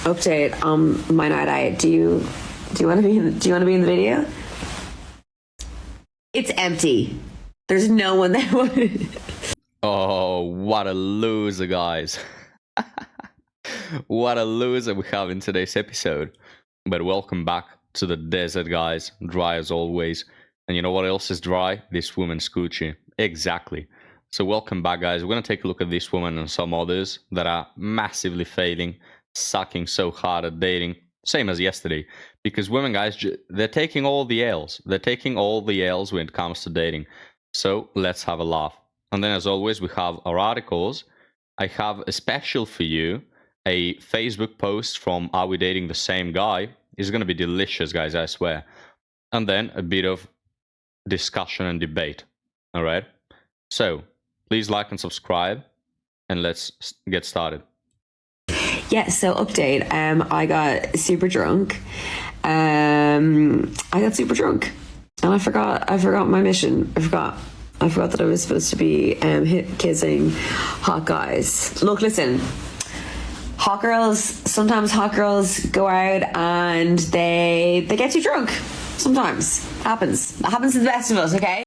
update on my night out. Do you want to be in the video? It's empty. There's no one there. Oh, what a loser, guys. What a loser we have in today's episode. But welcome back to the desert, guys. Dry as always. And you know what else is dry? This woman's coochie. Exactly. So welcome back, guys. We're going to take a look at this woman and some others that are massively failing, sucking so hard at dating. Same as yesterday. Because women, guys, they're taking all the L's. They're taking all the L's when it comes to dating. So let's have a laugh. And then, as always, we have our articles. I have a special for you, a Facebook post from Are We Dating the Same Guy? It's going to be delicious, guys, I swear. And then a bit of discussion and debate. All right? So, please like and subscribe, and let's get started. Yeah, so update. I got super drunk. And I forgot my mission. I forgot that I was supposed to be kissing hot guys. Look, listen. Sometimes hot girls go out and they get too drunk. Sometimes. Happens. It happens to the best of us, okay?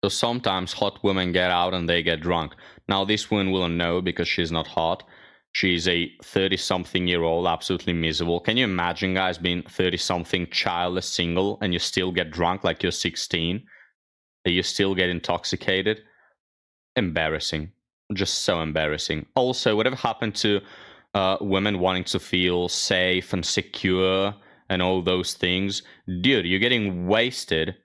So sometimes hot women get out and they get drunk. Now this woman will know because she's not hot. She's a 30-something-year-old, absolutely miserable. Can you imagine, guys, being 30-something, childless, single, and you still get drunk like you're 16? And you still get intoxicated? Embarrassing. Just so embarrassing. Also, whatever happened to women wanting to feel safe and secure and all those things? Dude, you're getting wasted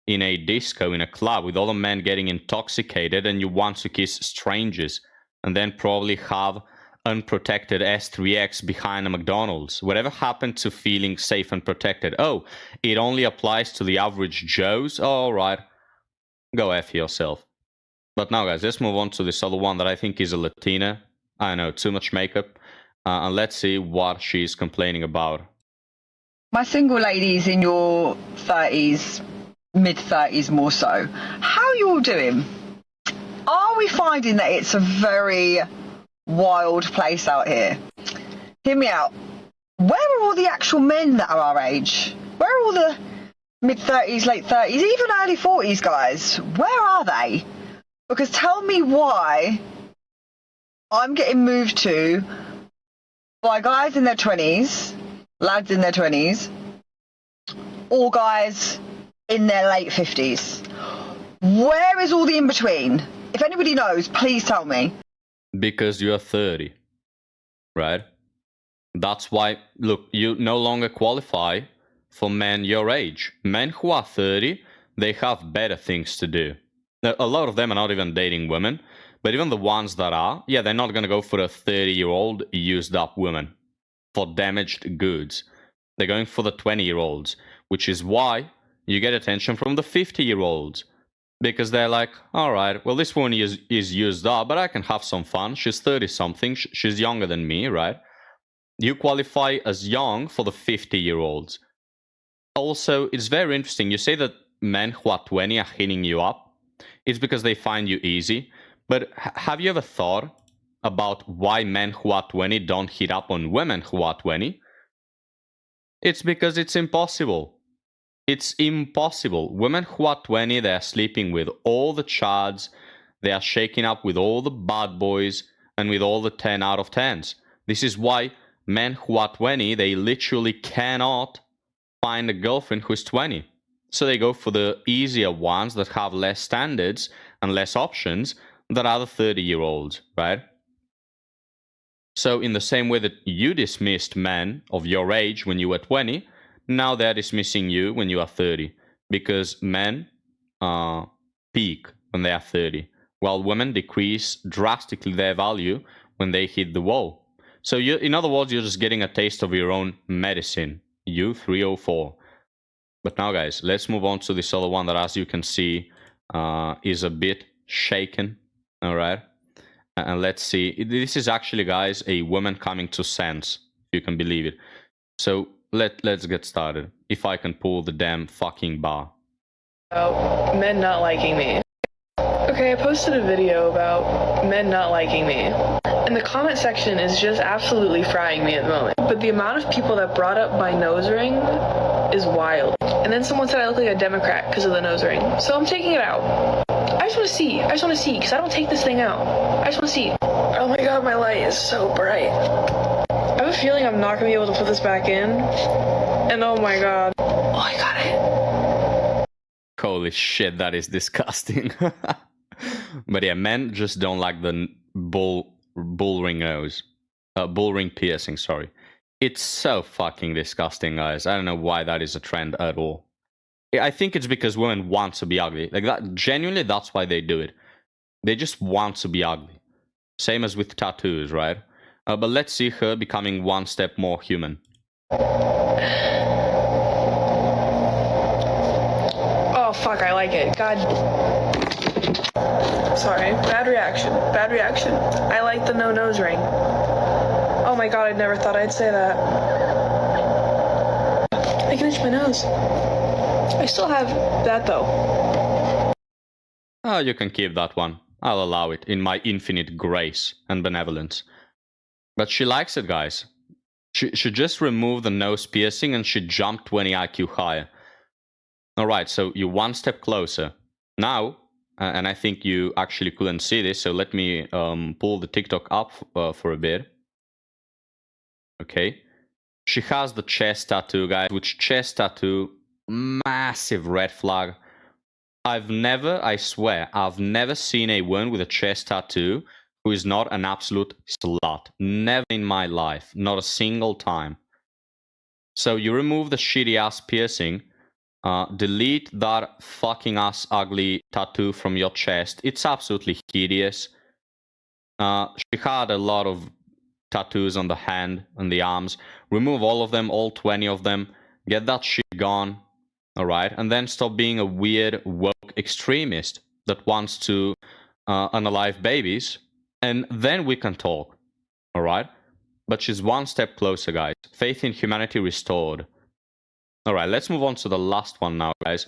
in a disco, in a club, with all the men getting intoxicated, and you want to kiss strangers, and then probably have unprotected S3X behind a McDonald's. Whatever happened to feeling safe and protected? Oh, it only applies to the average Joes? Oh, all right. Go F yourself. But now, guys, let's move on to this other one that I think is a Latina. I know, too much makeup. And let's see what she's complaining about. My single ladies in your 30s, mid-30s more so, how are you all doing? Are we finding that it's a very wild place out here? Hear me out. Where are all the actual men that are our age? Where are all the mid-30s, late 30s, even early 40s guys? Where are they? Because tell me why I'm getting moved to by guys in their 20s, lads in their 20s, or guys in their late 50s. Where is all the in-between? If anybody knows, please tell me. Because you are 30, right? That's why, look, you no longer qualify for men your age. Men who are 30, they have better things to do. Now, a lot of them are not even dating women, but even the ones that are, yeah, they're not going to go for a 30-year-old used up woman for damaged goods. They're going for the 20-year-olds, which is why you get attention from the 50-year-olds. Because they're like, all right, well, this one is used up, but I can have some fun. She's 30-something. She's younger than me, right? You qualify as young for the 50-year-olds. Also, it's very interesting. You say that men who are 20 are hitting you up. It's because they find you easy. But have you ever thought about why men who are 20 don't hit up on women who are 20? It's because it's impossible. It's impossible. Women who are 20, they are sleeping with all the chads, they are shaking up with all the bad boys, and with all the 10 out of 10s. This is why men who are 20, they literally cannot find a girlfriend who's 20. So they go for the easier ones that have less standards and less options that are the 30-year-olds, right? So in the same way that you dismissed men of your age when you were 20, now they're dismissing you when you are 30, because men peak when they are 30, while women decrease drastically their value when they hit the wall. So in other words, you're just getting a taste of your own medicine, you 304. But now, guys, let's move on to this other one that, as you can see, is a bit shaken, all right? And let's see. This is actually, guys, a woman coming to sense, if you can believe it. So let's get started. If I can pull the damn fucking bar. Oh, men not liking me. Okay, I posted a video about men not liking me, and the comment section is just absolutely frying me at the moment. But the amount of people that brought up my nose ring is wild. And then someone said I look like a Democrat because of the nose ring. So I'm taking it out. I just want to see, because I don't take this thing out. I just want to see. Oh my god, my light is so bright. I have a feeling I'm not going to be able to put this back in. And oh my god. Oh, I got it. Holy shit, that is disgusting. But yeah, men just don't like the bull ring nose. Bull ring piercing, sorry. It's so fucking disgusting, guys. I don't know why that is a trend at all. I think it's because women want to be ugly. Like that, genuinely, that's why they do it. They just want to be ugly. Same as with tattoos, right? But let's see her becoming one step more human. Oh fuck, I like it. God. Sorry, bad reaction. Bad reaction. I like the no nose ring. Oh my god, I never thought I'd say that. I can itch my nose. I still have that though. Oh, you can keep that one. I'll allow it in my infinite grace and benevolence. But she likes it, guys. She just removed the nose piercing and she jumped 20 IQ higher. Alright, so you're one step closer. Now, and I think you actually couldn't see this, so let me pull the TikTok up for a bit. Okay. She has the chest tattoo, guys, which chest tattoo, massive red flag. I swear, I've never seen a woman with a chest tattoo who is not an absolute slut. Never in my life. Not a single time. So you remove the shitty ass piercing. Delete that fucking ass ugly tattoo from your chest. It's absolutely hideous. She had a lot of tattoos on the hand and the arms. Remove all of them, all 20 of them. Get that shit gone. Alright? And then stop being a weird, woke extremist that wants to unalive babies. And then we can talk. Alright? But she's one step closer, guys. Faith in humanity restored. Alright, let's move on to the last one now, guys.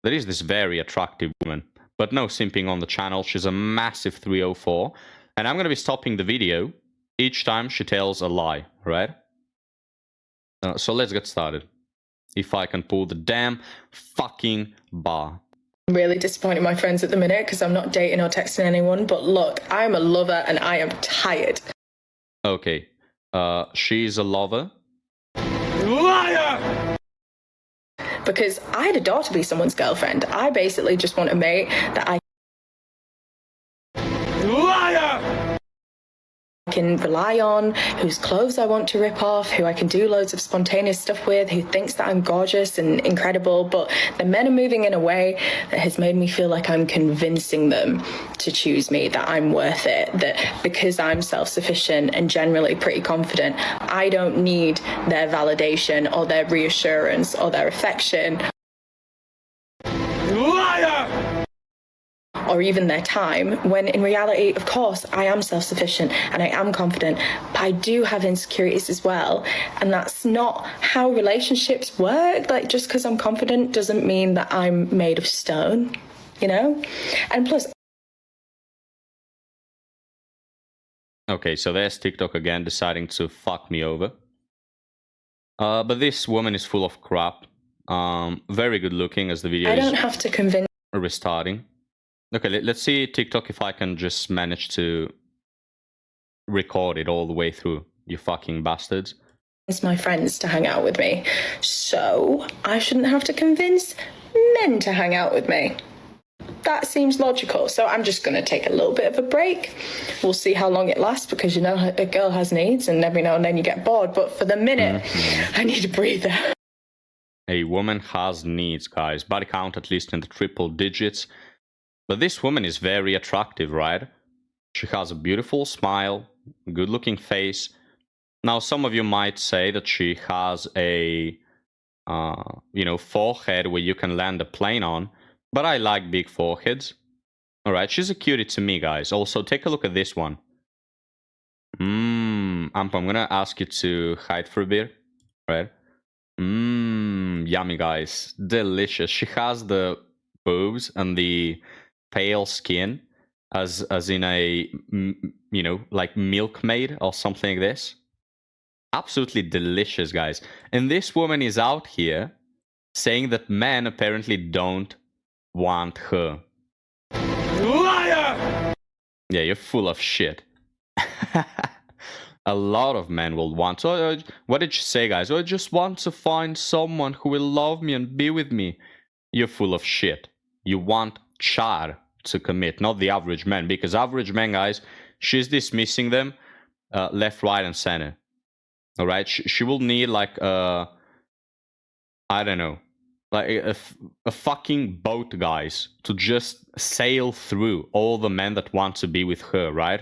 There is this very attractive woman. But no simping on the channel. She's a massive 304. And I'm going to be stopping the video each time she tells a lie, right? So let's get started. If I can pull the damn fucking bar. I'm really disappointed in my friends at the minute because I'm not dating or texting anyone. But look, I'm a lover and I am tired. Okay. She's a lover. Liar! Because I'd adore to be someone's girlfriend. I basically just want a mate that I can rely on, whose clothes I want to rip off, who I can do loads of spontaneous stuff with, who thinks that I'm gorgeous and incredible. But the men are moving in a way that has made me feel like I'm convincing them to choose me, that I'm worth it, that because I'm self-sufficient and generally pretty confident, I don't need their validation or their reassurance or their affection. Or even their time, when in reality, of course, I am self-sufficient and I am confident, but I do have insecurities as well. And that's not how relationships work. Like, just because I'm confident doesn't mean that I'm made of stone, you know? And plus... Okay, so there's TikTok again deciding to fuck me over. But this woman is full of crap. Very good looking as the video I is don't have to convince... restarting. Okay, let's see TikTok if I can just manage to record it all the way through, you fucking bastards. My friends to hang out with me. So I shouldn't have to convince men to hang out with me. That seems logical. So I'm just going to take a little bit of a break. We'll see how long it lasts because, you know, a girl has needs and every now and then you get bored. But for the minute, I need a breather. A woman has needs, guys. Body count at least in the triple digits. But this woman is very attractive, right? She has a beautiful smile, good-looking face. Now, some of you might say that she has a, forehead where you can land a plane on. But I like big foreheads. All right, she's a cutie to me, guys. Also, take a look at this one. Amp, I'm gonna ask you to hide for a bit, right? Yummy, guys. Delicious. She has the boobs and the pale skin, as in a, you know, like milkmaid or something like this. Absolutely delicious, guys. And this woman is out here saying that men apparently don't want her. Liar! Yeah, you're full of shit. A lot of men will want. So, what did you say, guys? I just want to find someone who will love me and be with me. You're full of shit. You want Char to commit, not the average man. Because average men, guys, she's dismissing them left, right, and center. All right? She will need, like, I don't know, like a fucking boat, guys, to just sail through all the men that want to be with her, right?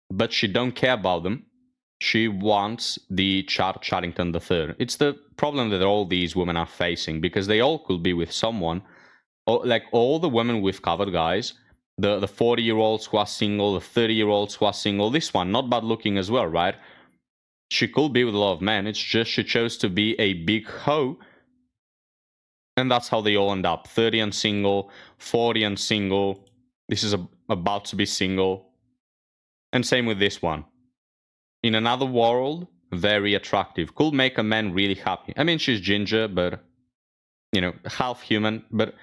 But she don't care about them. She wants the Charrington III. It's the problem that all these women are facing, because they all could be with someone. Like all the women we've covered, guys, the 40-year-olds who are single, the 30-year-olds who are single, this one, not bad looking as well, right? She could be with a lot of men. It's just she chose to be a big hoe. And that's how they all end up. 30 and single, 40 and single. This is about to be single. And same with this one. In another world, very attractive. Could make a man really happy. I mean, she's ginger, but, you know, half human. But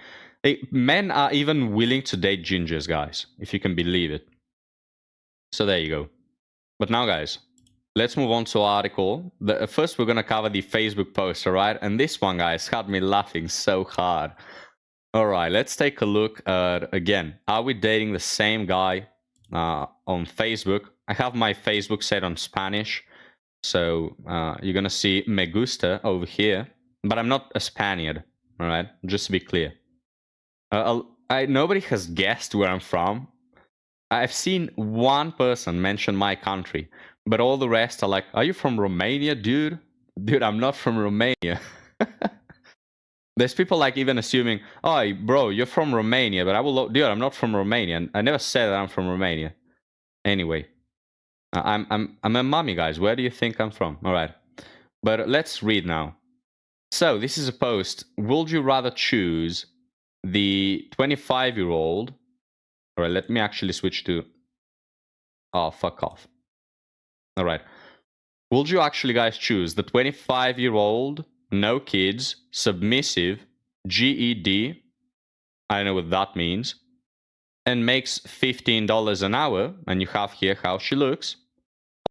men are even willing to date gingers, guys, if you can believe it. So there you go. But now, guys, let's move on to our article. First, we're going to cover the Facebook post, all right? And this one, guys, had me laughing so hard. All right, let's take a look at, again, are we dating the same guy on Facebook? I have my Facebook set on Spanish, so you're going to see me gusta over here. But I'm not a Spaniard, all right? Just to be clear. Nobody has guessed where I'm from. I've seen one person mention my country, but all the rest are like, are you from Romania, dude? Dude, I'm not from Romania. There's people like even assuming, oh, bro, you're from Romania, but dude, I'm not from Romania. I never said that I'm from Romania. Anyway, I'm a mummy, guys. Where do you think I'm from? All right, but let's read now. So this is a post. Would you rather choose the 25-year-old? All right, let me actually switch to. Oh, fuck off. All right. Would you actually, guys, choose the 25-year-old, no kids, submissive, GED? I don't know what that means. And makes $15 an hour, and you have here how she looks.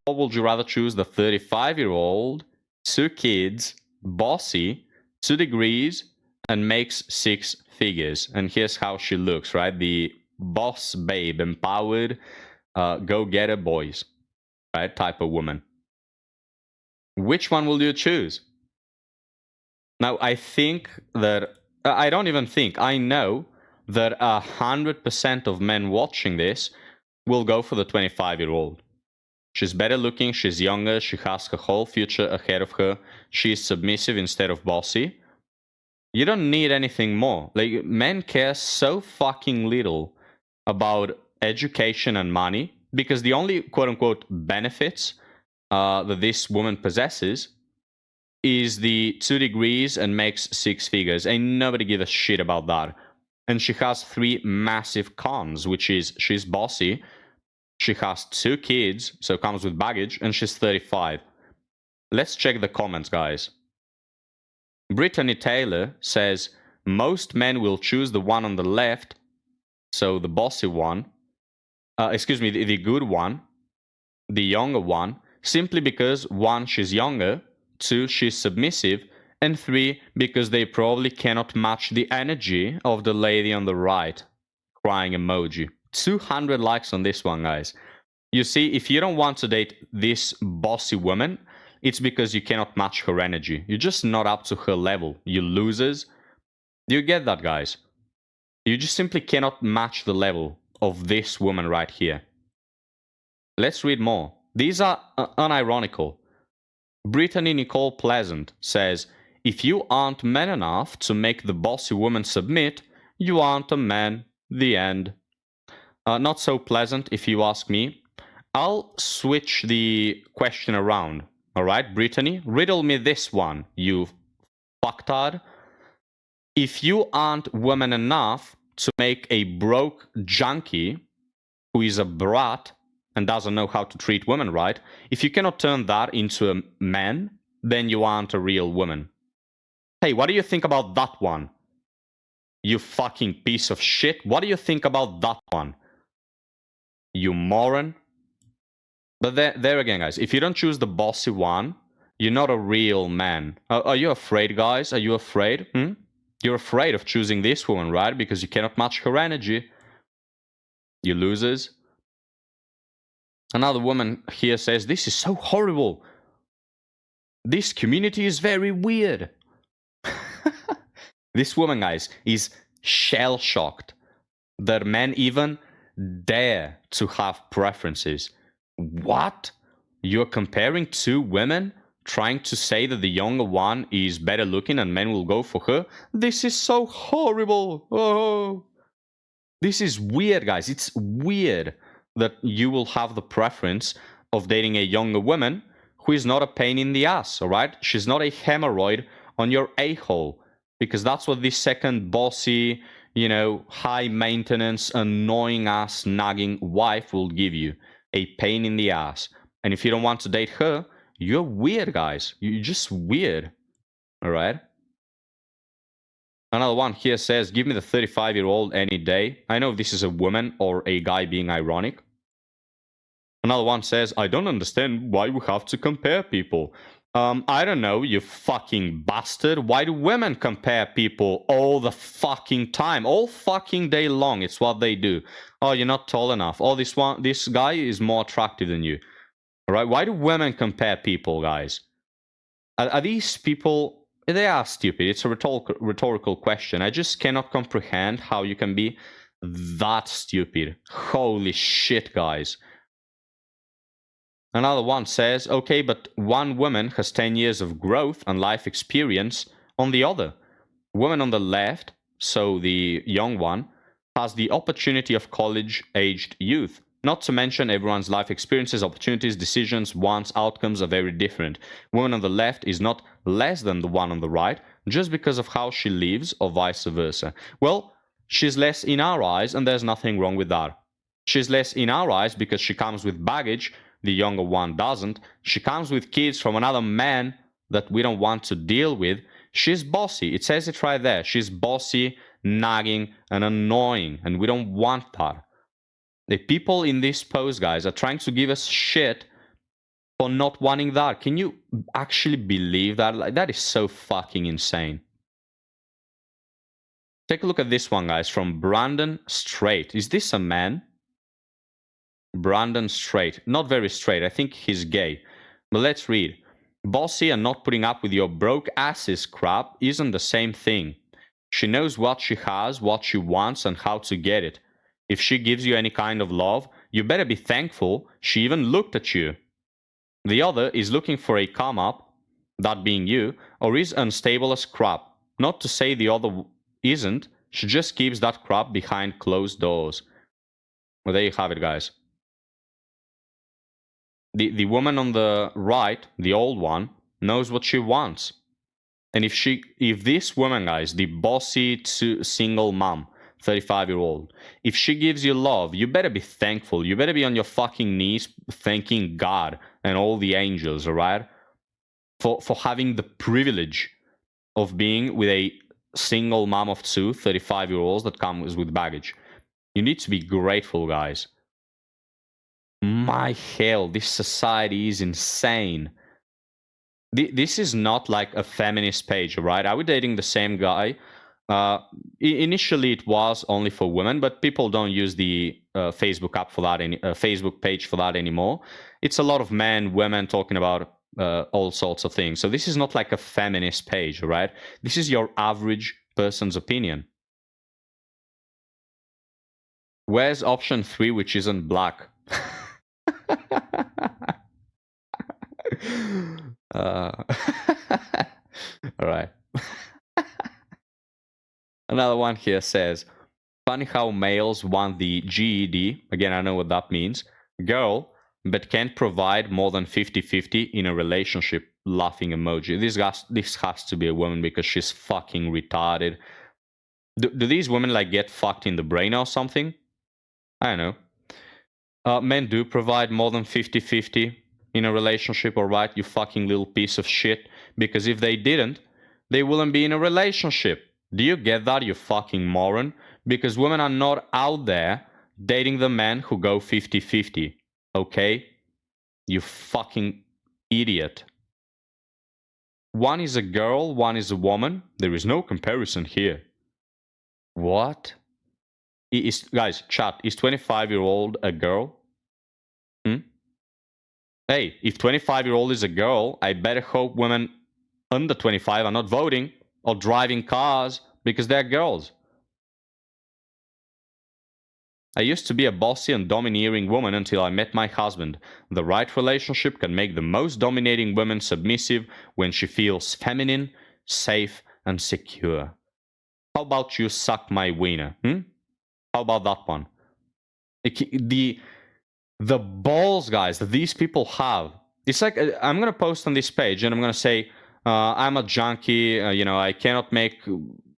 Or would you rather choose the 35-year-old, 2 kids, bossy, 2 degrees, and makes 6 figures? And here's how she looks, right? The boss babe, empowered, go-getter boys, right? Type of woman. Which one will you choose? Now, I think that, I don't even think, I know that 100% of men watching this will go for the 25-year-old. She's better looking, she's younger, she has her whole future ahead of her, she's submissive instead of bossy. You don't need anything more. Like, men care so fucking little about education and money, because the only quote-unquote benefits that this woman possesses is the 2 degrees and makes 6 figures. Ain't nobody give a shit about that. And she has 3 massive cons, which is she's bossy, she has 2 kids, so comes with baggage, and she's 35. Let's check the comments, guys. Brittany Taylor says, most men will choose the one on the left, so the bossy one, the good one, the younger one, simply because 1, she's younger, 2, she's submissive, and 3, because they probably cannot match the energy of the lady on the right. Crying emoji. 200 likes on this one, guys. You see, if you don't want to date this bossy woman, it's because you cannot match her energy. You're just not up to her level. You losers. Do you get that, guys? You just simply cannot match the level of this woman right here. Let's read more. These are unironical. Brittany Nicole Pleasant says, if you aren't man enough to make the bossy woman submit, you aren't a man. The end. Not so pleasant, if you ask me. I'll switch the question around. All right, Brittany, riddle me this one, you fucktard. If you aren't woman enough to make a broke junkie who is a brat and doesn't know how to treat women right, if you cannot turn that into a man, then you aren't a real woman. Hey, what do you think about that one? You fucking piece of shit. What do you think about that one? You moron. But there again, guys, if you don't choose the bossy one, you're not a real man. Are you afraid, guys? Are you afraid? You're afraid of choosing this woman, right? Because you cannot match her energy. You losers. Another woman here says, this is so horrible. This community is very weird. This woman, guys, is shell-shocked that men even dare to have preferences. What? You're comparing two women, trying to say that the younger one is better looking and men will go for her? This is so horrible. Oh, this is weird, guys. It's weird that you will have the preference of dating a younger woman who is not a pain in the ass, all right? She's not a hemorrhoid on your a-hole, because that's what this second bossy, you know, high maintenance, annoying ass nagging wife will give you. A pain in the ass. And if you don't want to date her, you're weird, guys. You're just weird. All right? Another one here says, give me the 35-year-old any day. I know if this is a woman or a guy being ironic. Another one says, I don't understand why we have to compare people. I don't know, you fucking bastard. Why do women compare people all the fucking time? All fucking day long, it's what they do. Oh, you're not tall enough. Oh, this guy is more attractive than you. All right? Why do women compare people, guys? Are these people... They are stupid. It's a rhetorical question. I just cannot comprehend how you can be that stupid. Holy shit, guys. Another one says, okay, but one woman has 10 years of growth and life experience on the other. Woman on the left, so the young one, has the opportunity of college-aged youth. Not to mention everyone's life experiences, opportunities, decisions, wants, outcomes are very different. Woman on the left is not less than the one on the right just because of how she lives or vice versa. Well, she's less in our eyes and there's nothing wrong with that. She's less in our eyes because she comes with baggage. The younger one doesn't. She comes with kids from another man that we don't want to deal with. She's bossy. It says it right there. She's bossy, nagging, and annoying, and we don't want that. The people in this post, guys, are trying to give us shit for not wanting that. Can you actually believe that? Like, that is so fucking insane. Take a look at this one, guys, from Brandon Straight. Is this a man? Brandon Straight. Not very straight. I think he's gay. But let's read. Bossy and not putting up with your broke asses crap isn't the same thing. She knows what she has, what she wants, and how to get it. If she gives you any kind of love, you better be thankful she even looked at you. The other is looking for a come-up, that being you, or is unstable as crap. Not to say the other isn't, she just keeps that crap behind closed doors. Well, there you have it, guys. The woman on the right, the old one, knows what she wants. And if this woman, guys, the bossy single mom, 35-year-old, if she gives you love, you better be thankful. You better be on your fucking knees thanking God and all the angels, all right? For having the privilege of being with a single mom of two, 35-year-olds that comes with baggage. You need to be grateful, guys. My hell, this society is insane. This is not like a feminist page, right? Are we dating the same guy? Initially, it was only for women, but people don't use the Facebook app for that, Facebook page for that anymore. It's a lot of men, women talking about all sorts of things. So this is not like a feminist page, right? This is your average person's opinion. Where's option 3, which isn't black? All right. Another one here says, funny how males want the GED. Again, I know what that means. Girl, but can't provide more than 50-50 in a relationship. Laughing emoji. This has to be a woman because she's fucking retarded. Do these women like get fucked in the brain or something? I don't know. Men do provide more than 50-50 in a relationship, alright, you fucking little piece of shit. Because if they didn't, they wouldn't be in a relationship. Do you get that, you fucking moron? Because women are not out there dating the men who go 50-50. Okay? You fucking idiot. One is a girl, one is a woman. There is no comparison here. What? Guys, chat, is 25-year-old a girl? Hey, if 25-year-old is a girl, I better hope women under 25 are not voting or driving cars because they're girls. I used to be a bossy and domineering woman until I met my husband. The right relationship can make the most dominating woman submissive when she feels feminine, safe, and secure. How about you suck my wiener? How about that one? The balls, guys, that these people have. It's like, I'm going to post on this page and I'm going to say, I'm a junkie, I cannot make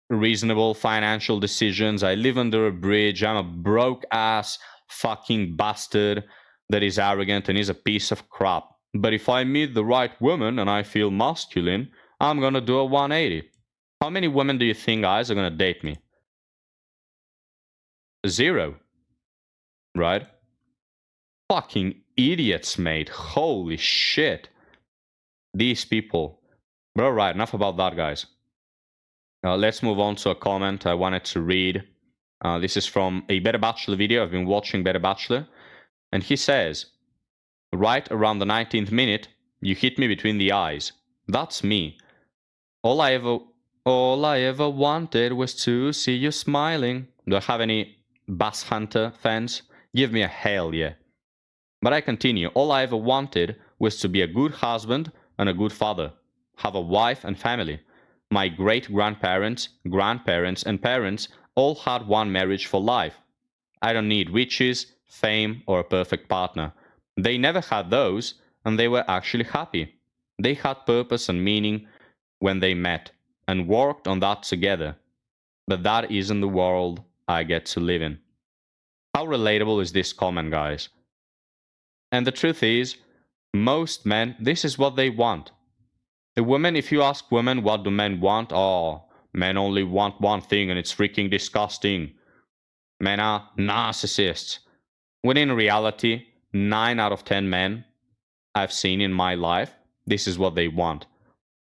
reasonable financial decisions. I live under a bridge. I'm a broke ass fucking bastard that is arrogant and is a piece of crap. But if I meet the right woman and I feel masculine, I'm going to do a 180. How many women do you think, guys, are going to date me? 0. Right? Fucking idiots, mate. Holy shit. These people. But alright, enough about that, guys. Let's move on to a comment I wanted to read. This is from a Better Bachelor video. I've been watching Better Bachelor. And he says, right around the 19th minute, you hit me between the eyes. That's me. All I ever wanted was to see you smiling. Do I have any Bass Hunter fans? Give me a hell yeah. But I continue. All I ever wanted was to be a good husband and a good father. Have a wife and family. My great-grandparents, grandparents, and parents all had one marriage for life. I don't need riches, fame, or a perfect partner. They never had those, and they were actually happy. They had purpose and meaning when they met, and worked on that together. But that isn't the world I get to live in. How relatable is this comment, guys? And the truth is, most men, this is what they want. The women, if you ask women what do men want, men only want one thing and it's freaking disgusting. Men are narcissists. When in reality, 9 out of 10 men I've seen in my life, this is what they want.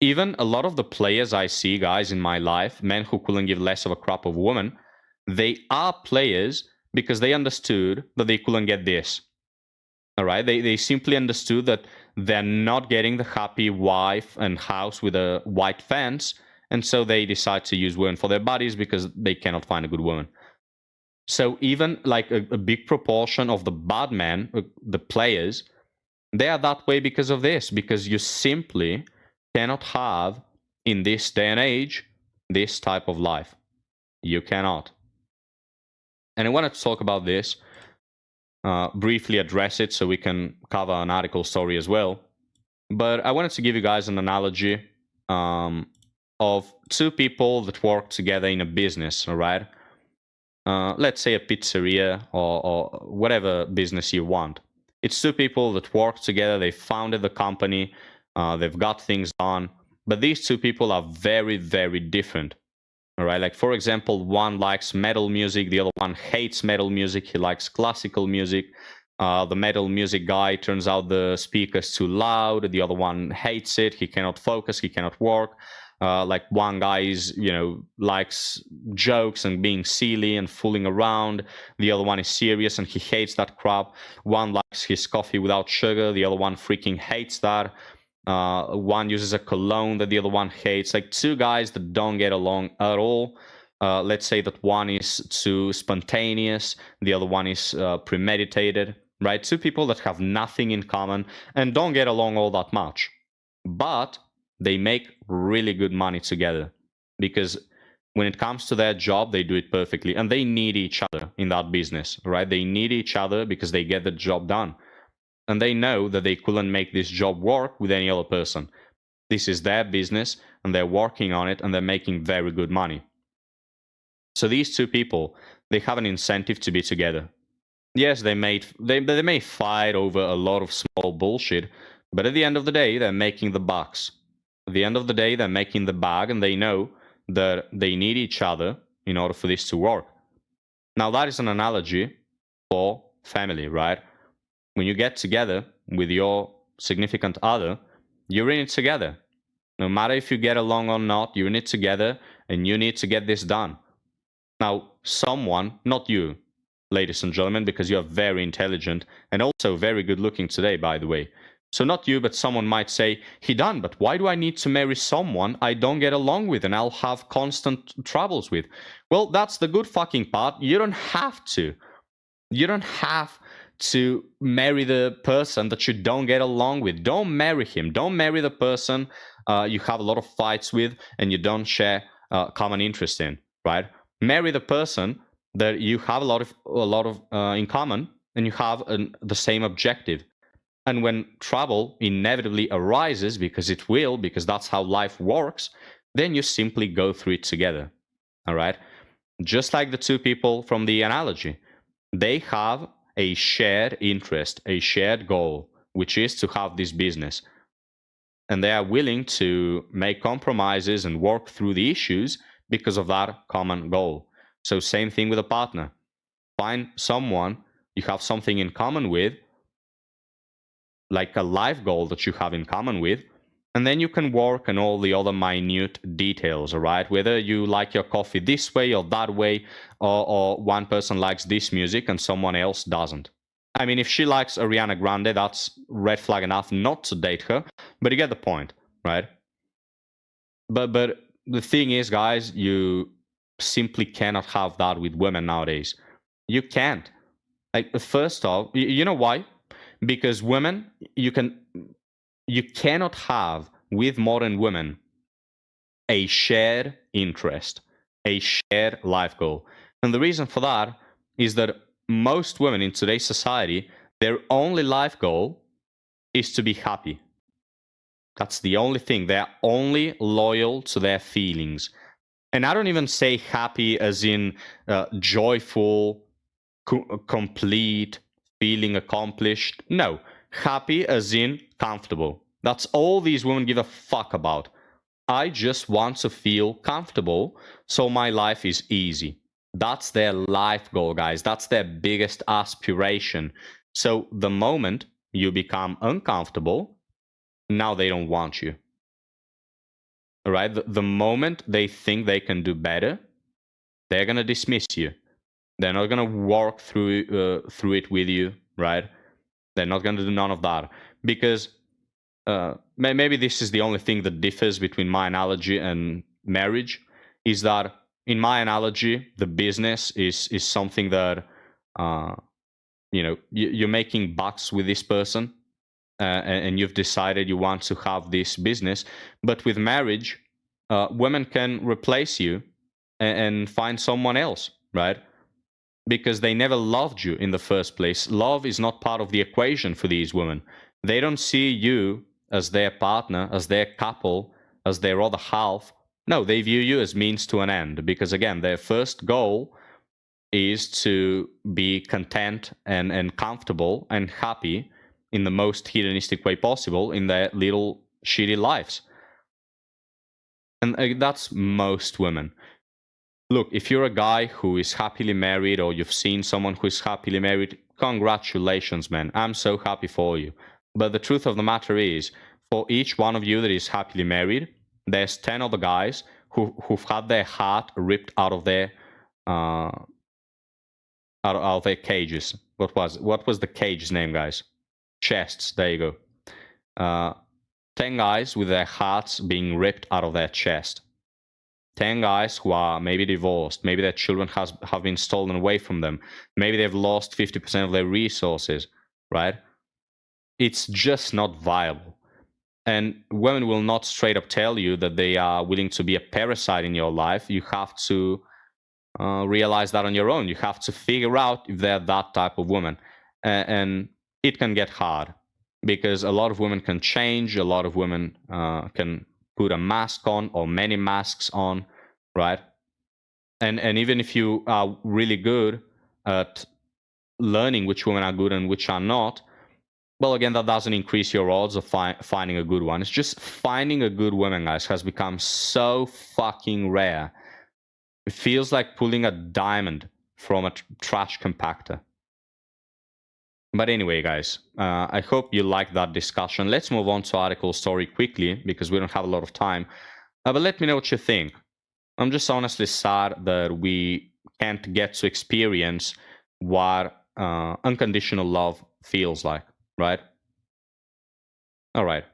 Even a lot of the players I see, guys, in my life, men who couldn't give less of a crap of women, they are players because they understood that they couldn't get this. All right? They simply understood that they're not getting the happy wife and house with a white fence, and so they decide to use women for their bodies because they cannot find a good woman. So even like a big proportion of the bad men, the players, they are that way because of this, because you simply cannot have, in this day and age, this type of life. You cannot. And I wanted to talk about this, briefly address it so we can cover an article story as well. But I wanted to give you guys an analogy of 2 people that work together in a business, all right? Let's say a pizzeria or whatever business you want. It's 2 people that work together. They founded the company. They've got things done. But these 2 people are very, very different. All right, like for example, one likes metal music, the other one hates metal music. He likes classical music. The metal music guy turns out the speaker's too loud. The other one hates it. He cannot focus. He cannot work. Like one guy is, likes jokes and being silly and fooling around. The other one is serious and he hates that crap. One likes his coffee without sugar. The other one freaking hates that. One uses a cologne that the other one hates. Like 2 guys that don't get along at all. Let's say that one is too spontaneous, the other one is premeditated, right? 2 people that have nothing in common and don't get along all that much. But they make really good money together because when it comes to their job, they do it perfectly. And they need each other in that business, right? They need each other because they get the job done. And they know that they couldn't make this job work with any other person. This is their business, and they're working on it, and they're making very good money. So these two people, they have an incentive to be together. Yes, they may fight over a lot of small bullshit, but at the end of the day, they're making the bucks. At the end of the day, they're making the bag, and they know that they need each other in order for this to work. Now, that is an analogy for family, right? When you get together with your significant other, you're in it together. No matter if you get along or not, you're in it together, and you need to get this done. Now, someone, not you, ladies and gentlemen, because you're very intelligent and also very good looking today, by the way. So not you, but someone might say, Hidan, but why do I need to marry someone I don't get along with and I'll have constant troubles with? Well, that's the good fucking part. You don't have to. You don't have to marry the person that you don't get along with. Don't marry him. Don't marry the person you have a lot of fights with and you don't share common interest in, right? Marry the person that you have a lot of in common and you have the same objective. And when trouble inevitably arises, because it will, because that's how life works, then you simply go through it together. All right? Just like the two people from the analogy, they have a shared interest, a shared goal, which is to have this business. And they are willing to make compromises and work through the issues because of that common goal. So same thing with a partner. Find someone you have something in common with, like a life goal that you have in common with, and then you can work on all the other minute details, all right? Whether you like your coffee this way or that way, or one person likes this music and someone else doesn't. I mean, if she likes Ariana Grande, that's red flag enough not to date her, but you get the point, right? But the thing is, guys, you simply cannot have that with women nowadays. You can't. Like, first off, you know why? Because women, you cannot have with modern women a shared interest, a shared life goal. And the reason for that is that most women in today's society, their only life goal is to be happy. That's the only thing. They're only loyal to their feelings. And I don't even say happy as in joyful, complete, feeling accomplished. No, happy as in comfortable. That's all these women give a fuck about. I just want to feel comfortable so my life is easy. That's their life goal, guys. That's their biggest aspiration. So the moment you become uncomfortable, now they don't want you. All right? The moment they think they can do better, they're going to dismiss you. They're not going to work through it with you, right? They're not going to do none of that. Because maybe this is the only thing that differs between my analogy and marriage, is that in my analogy, the business is something that, you're making bucks with this person, and you've decided you want to have this business. But with marriage, women can replace you and find someone else, right? Because they never loved you in the first place. Love is not part of the equation for these women. They don't see you as their partner, as their couple, as their other half. No, they view you as means to an end, because again, their first goal is to be content and comfortable and happy in the most hedonistic way possible in their little shitty lives. And that's most women. Look, if you're a guy who is happily married, or you've seen someone who is happily married, congratulations, man. I'm so happy for you. But the truth of the matter is, for each one of you that is happily married, there's 10 other guys who've had their heart ripped out of their cages. What was the cage's name, guys? Chests. There you go. 10 guys with their hearts being ripped out of their chest. 10 guys who are maybe divorced, maybe their children have been stolen away from them, maybe they've lost 50% of their resources, right? It's just not viable. And women will not straight up tell you that they are willing to be a parasite in your life. You have to realize that on your own. You have to figure out if they're that type of woman. And it can get hard, because a lot of women can change, a lot of women can put a mask on or many masks on, right? And even if you are really good at learning which women are good and which are not, well, again, that doesn't increase your odds of finding a good one. It's just finding a good woman, guys, has become so fucking rare. It feels like pulling a diamond from a trash compactor. But anyway, guys, I hope you liked that discussion. Let's move on to article story quickly, because we don't have a lot of time. But let me know what you think. I'm just honestly sad that we can't get to experience what unconditional love feels like, right? All right.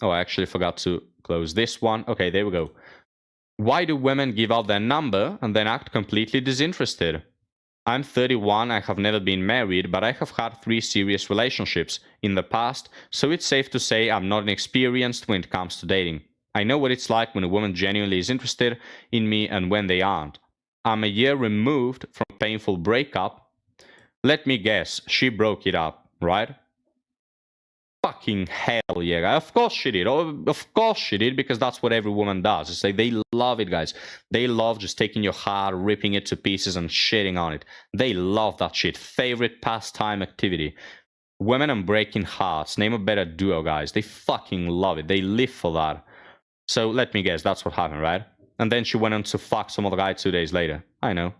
Oh, I actually forgot to close this one. Okay, there we go. Why do women give out their number and then act completely disinterested? I'm 31, I have never been married, but I have had 3 serious relationships in the past, so it's safe to say I'm not inexperienced when it comes to dating. I know what it's like when a woman genuinely is interested in me and when they aren't. I'm a year removed from a painful breakup. Let me guess, she broke it up, right? Fucking hell yeah. Of course she did. Oh, of course she did, because that's what every woman does. It's like they love it, guys. They love just taking your heart, ripping it to pieces and shitting on it. They love that shit. Favorite pastime activity. Women and breaking hearts. Name a better duo, guys. They fucking love it. They live for that. So let me guess, that's what happened, right? And then she went on to fuck some other guy 2 days later. I know.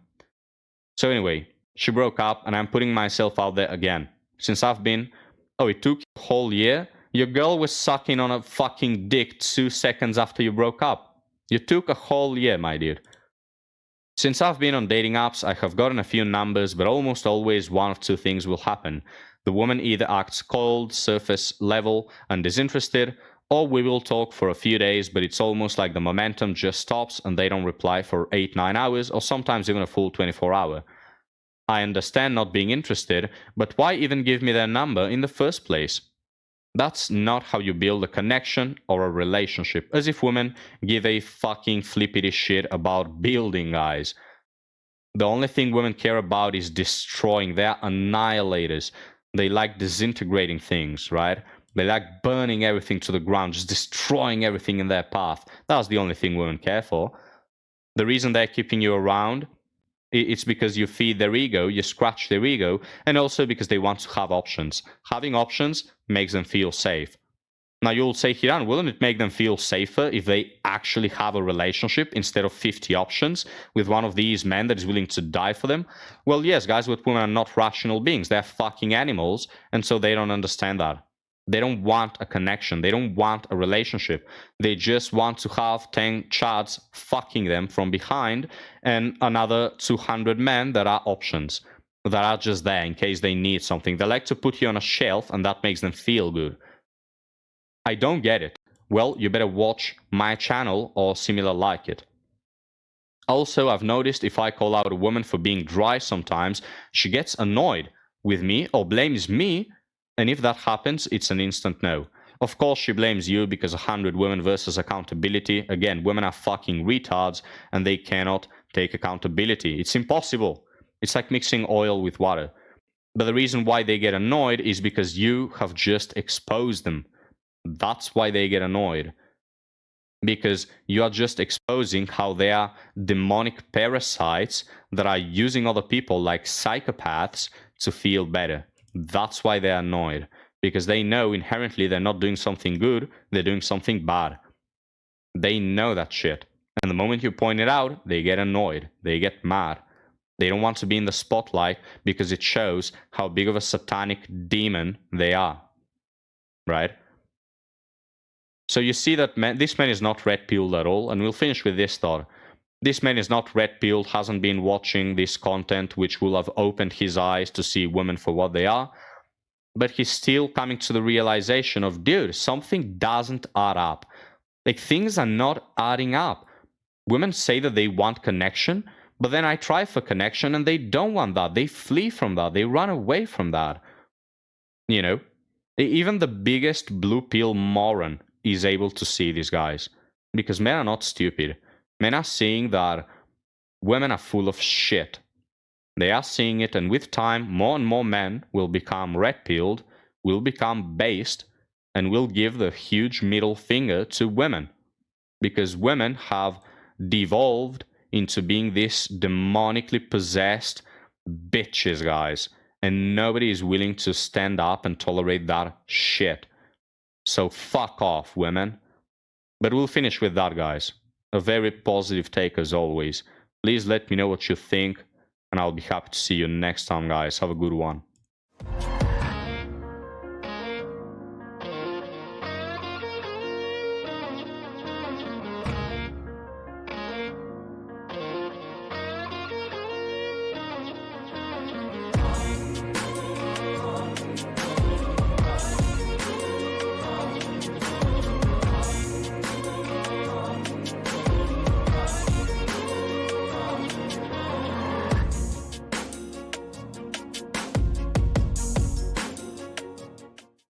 So anyway, she broke up and I'm putting myself out there again. Since I've been... Oh, it took a whole year? Your girl was sucking on a fucking dick 2 seconds after you broke up. You took a whole year, my dude. Since I've been on dating apps, I have gotten a few numbers, but almost always one of 2 things will happen. The woman either acts cold, surface level, and disinterested, or we will talk for a few days, but it's almost like the momentum just stops and they don't reply for 8-9 hours, or sometimes even a full 24 hour. I understand not being interested, but why even give me their number in the first place? That's not how you build a connection or a relationship, as if women give a fucking flippity shit about building, guys. The only thing women care about is destroying. They're annihilators. They like disintegrating things, right? They like burning everything to the ground, just destroying everything in their path. That's the only thing women care for. The reason they're keeping you around, it's because you feed their ego, you scratch their ego, and also because they want to have options. Having options makes them feel safe. Now you'll say, Hiran, wouldn't it make them feel safer if they actually have a relationship instead of 50 options with one of these men that is willing to die for them? Well, yes, guys, but women are not rational beings. They're fucking animals, and so they don't understand that. They don't want a connection. They don't want a relationship. They just want to have 10 chads fucking them from behind and another 200 men that are options, that are just there in case they need something. They like to put you on a shelf and that makes them feel good. I don't get it. Well, you better watch my channel or similar like it. Also, I've noticed if I call out a woman for being dry sometimes, she gets annoyed with me or blames me. And if that happens, it's an instant no. Of course, she blames you because 100 women versus accountability. Again, women are fucking retards and they cannot take accountability. It's impossible. It's like mixing oil with water. But the reason why they get annoyed is because you have just exposed them. That's why they get annoyed. Because you are just exposing how they are demonic parasites that are using other people like psychopaths to feel better. That's why they're annoyed, because they know inherently they're not doing something good, they're doing something bad. They know that shit. And the moment you point it out, they get annoyed, they get mad. They don't want to be in the spotlight because it shows how big of a satanic demon they are. Right? So you see that this man is not red-pilled at all, and we'll finish with this thought. This man is not red-pilled, hasn't been watching this content which will have opened his eyes to see women for what they are, but he's still coming to the realization of, dude, something doesn't add up. Like, things are not adding up. Women say that they want connection, but then I try for connection and they don't want that. They flee from that. They run away from that. You know? Even the biggest blue pill moron is able to see these guys, because men are not stupid. Men are seeing that women are full of shit. They are seeing it, and with time, more and more men will become red-pilled, will become based, and will give the huge middle finger to women. Because women have devolved into being this demonically possessed bitches, guys. And nobody is willing to stand up and tolerate that shit. So fuck off, women. But we'll finish with that, guys. A very positive take as always. Please let me know what you think, and I'll be happy to see you next time, guys. Have a good one.